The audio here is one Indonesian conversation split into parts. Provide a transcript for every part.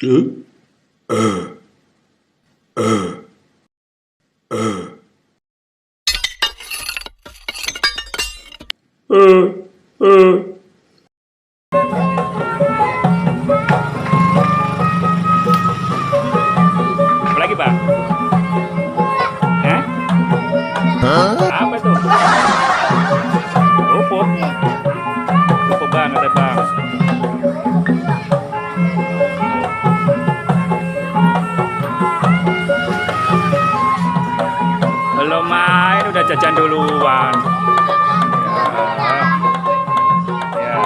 Apa lagi, Bang? Apa itu? Rumput. Rumput banget ya, Bang. Belum main udah jajan duluan. Ya.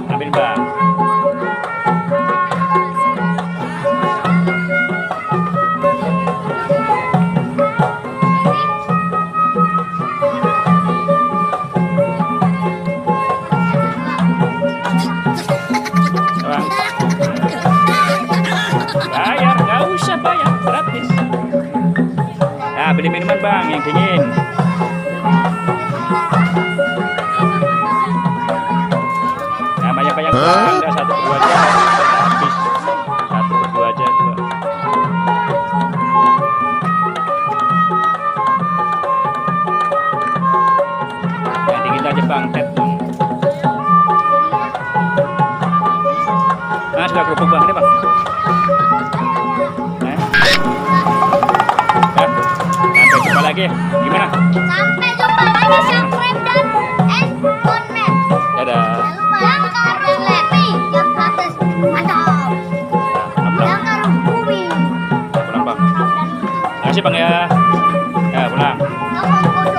Ambil, Bang. Bang. Bayar, nggak usah bayar, gratis. Nah, beli minuman, Bang, yang dingin. Namanya apa yang kurang? Enggak, satu berdua aja. Habis. Satu berdua aja. Dua. Yang dingin aja, Bang. Tet, Bang. Nah, sudah kerupuk, Bang. Ini, Bang. Sampai jumpa lagi. Gimana? Sampai jumpa lagi, subscribe dan comment. Dadah. Yang karung Lepi, yang gratis. Mantap. Yang karung Bumi. Pulang, Bang. Makasih, Bang, ya. Ya, pulang. Yang